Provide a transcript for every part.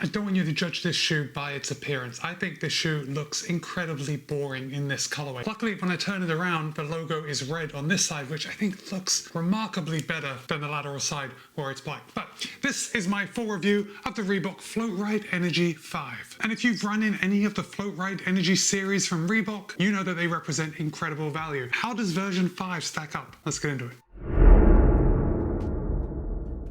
I don't want you to judge this shoe by its appearance. I think this shoe looks incredibly boring in this colorway. Luckily, when I turn it around, the logo is red on this side, which I think looks remarkably better than the lateral side where it's black. But this is my full review of the Reebok FloatRide Energy 5. And if you've run in any of the FloatRide Energy series from Reebok, you know that they represent incredible value. How does version 5 stack up? Let's get into it.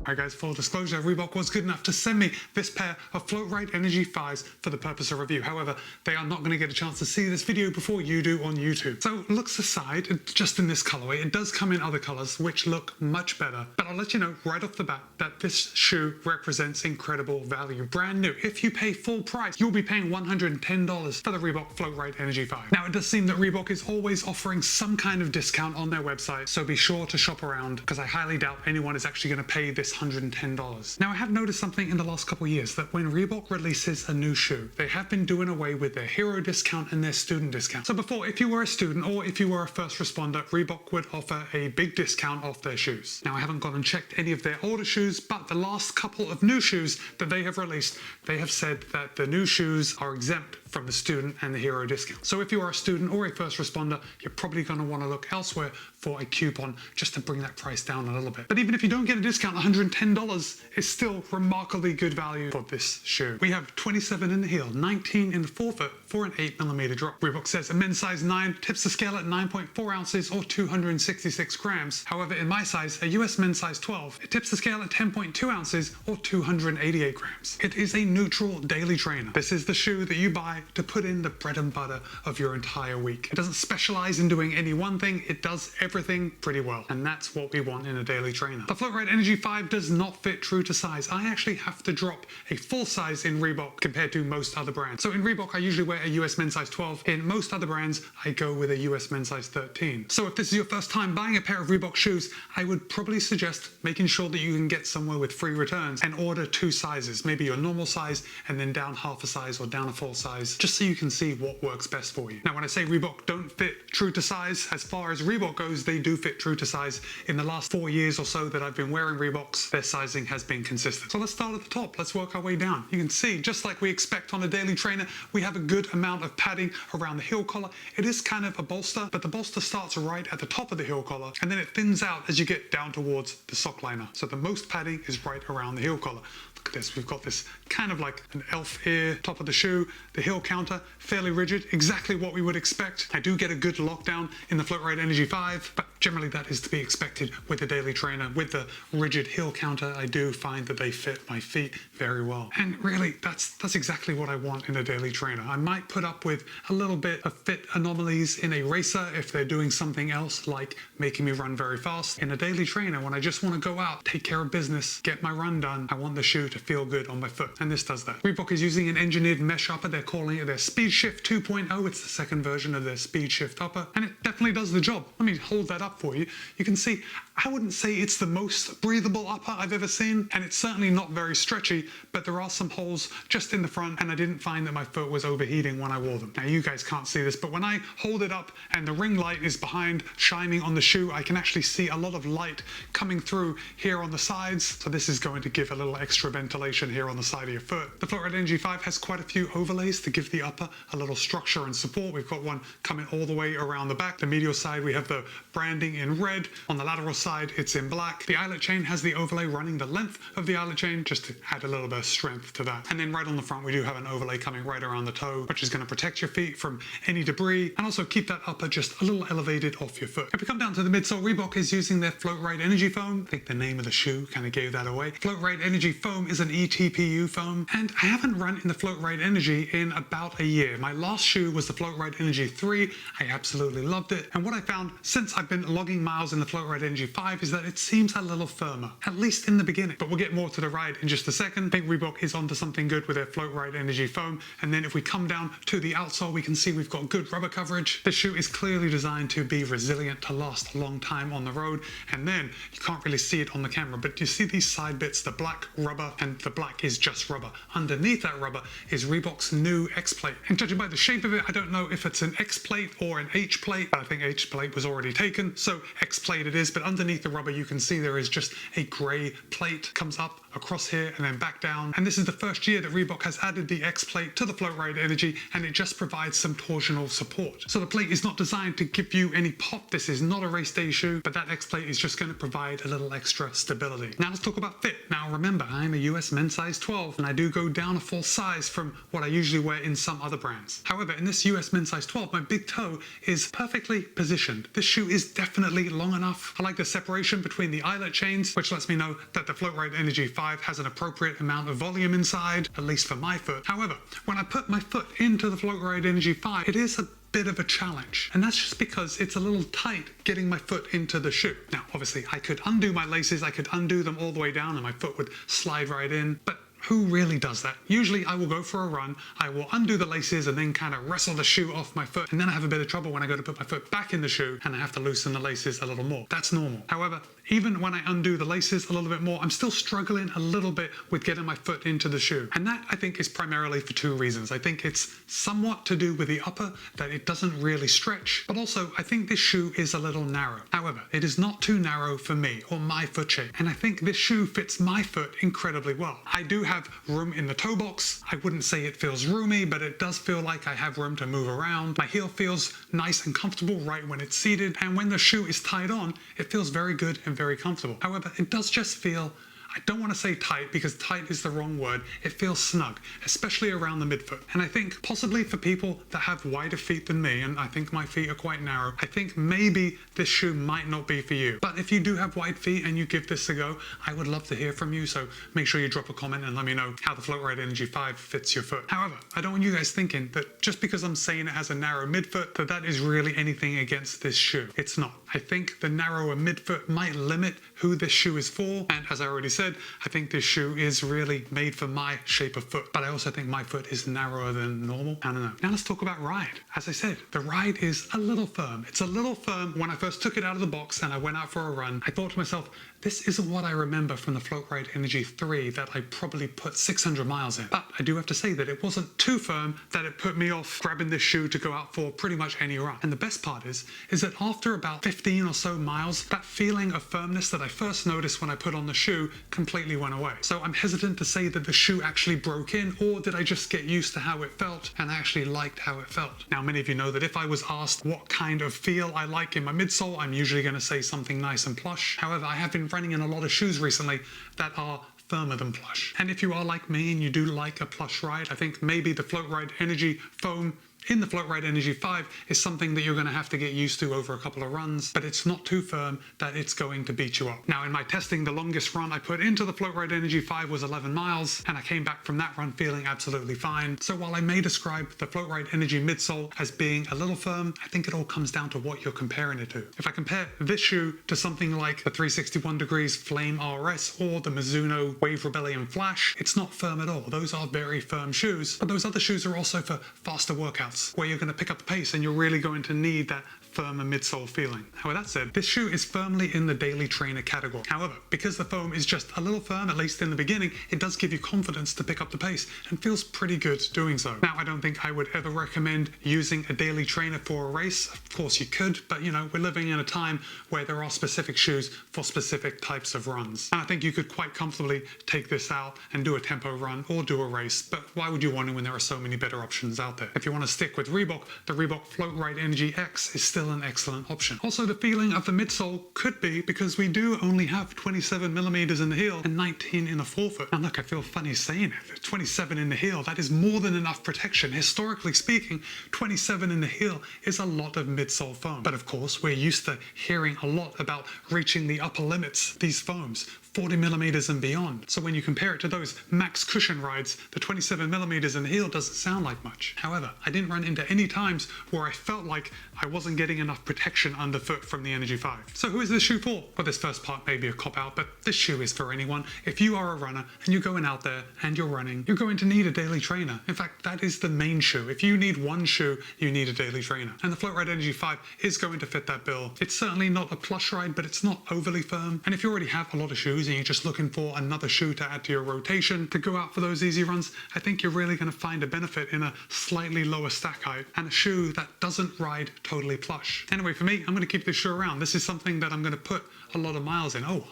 Alright guys, full disclosure, Reebok was good enough to send me this pair of FloatRide Energy 5s for the purpose of review. However, they are not going to get a chance to see this video before you do on YouTube. So looks aside, just in this colorway, it does come in other colors which look much better. But I'll let you know right off the bat that this shoe represents incredible value. Brand new. If you pay full price, you'll be paying $110 for the Reebok FloatRide Energy 5. Now it does seem that Reebok is always offering some kind of discount on their website, so be sure to shop around because I highly doubt anyone is actually going to pay this $110. Now I have noticed something in the last couple of years that when Reebok releases a new shoe, they have been doing away with their hero discount and their student discount. So before, if you were a student or if you were a first responder, Reebok would offer a big discount off their shoes. Now I haven't gone and checked any of their older shoes, but the last couple of new shoes that they have released, they have said that the new shoes are exempt from the student and the hero discount. So if you are a student or a first responder, you're probably going to want to look elsewhere for a coupon just to bring that price down a little bit. But even if you don't get a discount, $110 is still remarkably good value for this shoe. We have 27 in the heel, 19 in the forefoot for an 8mm drop. Reebok says a men's size 9 tips the scale at 9.4 ounces or 266 grams. However, in my size, a US men's size 12, it tips the scale at 10.2 ounces or 288 grams. It is a neutral daily trainer. This is the shoe that you buy to put in the bread and butter of your entire week. It doesn't specialize in doing any one thing, it does everything pretty well. And that's what we want in a daily trainer. The FloatRide Energy 5 does not fit true to size. I actually have to drop a full size in Reebok compared to most other brands. So in Reebok, I usually wear a US men's size 12. In most other brands, I go with a US men's size 13. So if this is your first time buying a pair of Reebok shoes, I would probably suggest making sure that you can get somewhere with free returns and order 2 sizes, maybe your normal size and then down half a size or down a full size, just so you can see what works best for you. Now, when I say Reebok don't fit true to size, as far as Reebok goes, they do fit true to size. In the last 4 years or so that I've been wearing Reeboks, their sizing has been consistent. So let's start at the top. Let's work our way down. You can see, just like we expect on a daily trainer, we have a good amount of padding around the heel collar. It is kind of a bolster, but the bolster starts right at the top of the heel collar, and then it thins out as you get down towards the sock liner. So the most padding is right around the heel collar. Look at this, we've got this kind of like an elf ear top of the shoe. The heel counter, fairly rigid, exactly what we would expect. I do get a good lockdown in the FloatRide Energy 5, but generally that is to be expected with the daily trainer. With the rigid heel counter, I do find that they fit my feet very well. And really, that's exactly what I want in a daily trainer. I might put up with a little bit of fit anomalies in a racer if they're doing something else like making me run very fast. In a daily trainer, when I just want to go out, take care of business, get my run done, I want the shoe to feel good on my foot, and this does that. Reebok is using an engineered mesh upper. They're calling it their Speed Shift 2.0. It's the second version of their Speed Shift upper, and it definitely does the job. Let me hold that up for you. You can see, I wouldn't say it's the most breathable upper I've ever seen, and it's certainly not very stretchy, but there are some holes just in the front, and I didn't find that my foot was overheating when I wore them. Now you guys can't see this, but when I hold it up and the ring light is behind shining on the shoe, I can actually see a lot of light coming through here on the sides. So this is going to give a little extra ventilation here on the side of your foot. The FloatRide Energy 5 has quite a few overlays to give the upper a little structure and support. We've got one coming all the way around the back. The medial side, we have the branding in red. On the lateral side, it's in black. The eyelet chain has the overlay running the length of the eyelet chain just to add a little bit of strength to that. And then right on the front, we do have an overlay coming right around the toe, which is going to protect your feet from any debris and also keep that upper just a little elevated off your foot. If we come down to the midsole, Reebok is using their FloatRide Energy Foam. I think the name of the shoe kind of gave that away. FloatRide Energy Foam is an eTPU foam, and I haven't run in the FloatRide Energy in about a year. My last shoe was the FloatRide Energy 3. I absolutely loved it, and what I found since I've been logging miles in the FloatRide Energy 5 is that it seems a little firmer, at least in the beginning, but we'll get more to the ride in just a second. I think Reebok is onto something good with their FloatRide Energy Foam, and then if we come down to the outsole, we can see we've got good rubber coverage. The shoe is clearly designed to be resilient, to last a long time on the road, and then you can't really see it on the camera, but you see these side bits, the black rubber, and the black is just rubber. Underneath that rubber is Reebok's new X plate, and judging by the shape of it, I don't know if it's an X plate or an H plate, but I think H plate was already taken, so X plate it is. But underneath the rubber, you can see there is just a gray plate, comes up across here and then back down. And this is the first year that Reebok has added the X plate to the Floatride Energy, and it just provides some torsional support. So the plate is not designed to give you any pop. This is not a race day shoe, but that X plate is just going to provide a little extra stability. Now let's talk about fit. Now remember, I'm a US men's size 12, and I do go down a full size from what I usually wear in some other brands. However, in this US men's size 12, my big toe is perfectly positioned. This shoe is definitely long enough. I like the separation between the eyelet chains, which lets me know that the Floatride Energy 5 has an appropriate amount of volume inside, at least for my foot. However, when I put my foot into the Floatride Energy 5, it is a bit of a challenge, and that's just because it's a little tight getting my foot into the shoe. Now obviously I could undo my laces, I could undo them all the way down and my foot would slide right in, but who really does that? Usually I will go for a run, I will undo the laces and then kind of wrestle the shoe off my foot, and then I have a bit of trouble when I go to put my foot back in the shoe and I have to loosen the laces a little more. That's normal. However, even when I undo the laces a little bit more, I'm still struggling a little bit with getting my foot into the shoe. And that, I think, is primarily for two reasons. I think it's somewhat to do with the upper, that it doesn't really stretch, but also I think this shoe is a little narrow. However, it is not too narrow for me or my foot shape, and I think this shoe fits my foot incredibly well. I do have room in the toe box. I wouldn't say it feels roomy, but it does feel like I have room to move around. My heel feels nice and comfortable right when it's seated, and when the shoe is tied on, it feels very good and very comfortable. However, it does just feel, I don't want to say tight because tight is the wrong word. It feels snug, especially around the midfoot. And I think possibly for people that have wider feet than me, and I think my feet are quite narrow, I think maybe this shoe might not be for you. But if you do have wide feet and you give this a go, I would love to hear from you. So make sure you drop a comment and let me know how the Floatride Energy 5 fits your foot. However, I don't want you guys thinking that just because I'm saying it has a narrow midfoot, that is really anything against this shoe. It's not. I think the narrower midfoot might limit who this shoe is for. And as I already said, I think this shoe is really made for my shape of foot, but I also think my foot is narrower than normal. I don't know. Now let's talk about ride. As I said, the ride is a little firm. It's a little firm. When I first took it out of the box and I went out for a run, I thought to myself, this isn't what I remember from the Floatride Energy 3 that I probably put 600 miles in. But I do have to say that it wasn't too firm that it put me off grabbing this shoe to go out for pretty much any run. And the best part is that after about 15 or so miles, that feeling of firmness that I first noticed when I put on the shoe completely went away. So I'm hesitant to say that the shoe actually broke in, or did I just get used to how it felt and I actually liked how it felt. Now many of you know that if I was asked what kind of feel I like in my midsole, I'm usually going to say something nice and plush. However, I have been running in a lot of shoes recently that are firmer than plush. And if you are like me and you do like a plush ride, I think maybe the Floatride Energy foam in the Floatride Energy 5 is something that you're going to have to get used to over a couple of runs, but it's not too firm that it's going to beat you up. Now in my testing, the longest run I put into the Floatride Energy 5 was 11 miles, and I came back from that run feeling absolutely fine. So while I may describe the Floatride Energy midsole as being a little firm, I think it all comes down to what you're comparing it to. If I compare this shoe to something like the 361 Degrees Flame RS or the Mizuno Wave Rebellion Flash, it's not firm at all. Those are very firm shoes, but those other shoes are also for faster workouts, where you're going to pick up the pace and you're really going to need that firmer midsole feeling. However, that said, this shoe is firmly in the daily trainer category. However, because the foam is just a little firm, at least in the beginning, it does give you confidence to pick up the pace and feels pretty good doing so. Now, I don't think I would ever recommend using a daily trainer for a race. Of course you could, but you know, we're living in a time where there are specific shoes for specific types of runs. And I think you could quite comfortably take this out and do a tempo run or do a race, but why would you want to when there are so many better options out there? If you want to stick with Reebok, the Reebok Floatride Energy X is still an excellent option. Also, the feeling of the midsole could be because we do only have 27 millimeters in the heel and 19 in the forefoot. And look, I feel funny saying it. 27 in the heel, that is more than enough protection. Historically speaking, 27 in the heel is a lot of midsole foam. But of course, we're used to hearing a lot about reaching the upper limits, these foams, 40 millimeters and beyond. So when you compare it to those max cushion rides, the 27 millimeters in the heel doesn't sound like much. However, I didn't run into any times where I felt like I wasn't getting enough protection underfoot from the Energy 5. So who is this shoe for? Well, this first part may be a cop-out, but this shoe is for anyone. If you are a runner and you're going out there and you're running, you're going to need a daily trainer. In fact, that is the main shoe. If you need one shoe, you need a daily trainer. And the Floatride Energy 5 is going to fit that bill. It's certainly not a plush ride, but it's not overly firm. And if you already have a lot of shoes and you're just looking for another shoe to add to your rotation to go out for those easy runs, I think you're really going to find a benefit in a slightly lower stack height and a shoe that doesn't ride totally plush. Anyway, for me, I'm going to keep this shoe around. This is something that I'm going to put a lot of miles in. Oh,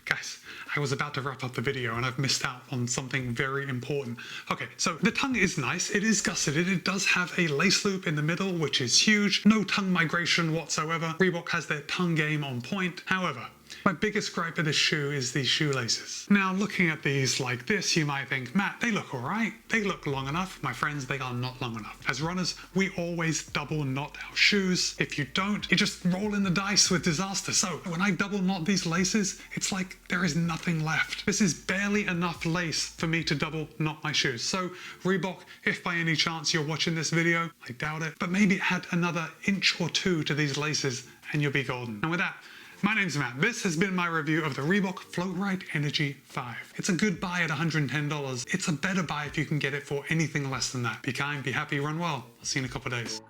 Guys, I was about to wrap up the video and I've missed out on something very important. Okay, so the tongue is nice, it is gusseted, it does have a lace loop in the middle, which is huge. No tongue migration whatsoever. Reebok has their tongue game on point. However, my biggest gripe of this shoe is these shoelaces. Now, looking at these like this, you might think, Matt, they look alright. They look long enough. My friends, they are not long enough. As runners, we always double knot our shoes. If you don't, you just roll in the dice with disaster. So when I double knot these laces, it's like there is nothing left. This is barely enough lace for me to double knot my shoes. So Reebok, if by any chance you're watching this video, I doubt it, but maybe add another inch or two to these laces and you'll be golden. And with that, my name's Matt. This has been my review of the Reebok FloatRide Energy 5. It's a good buy at $110. It's a better buy if you can get it for anything less than that. Be kind, be happy, run well. I'll see you in a couple of days.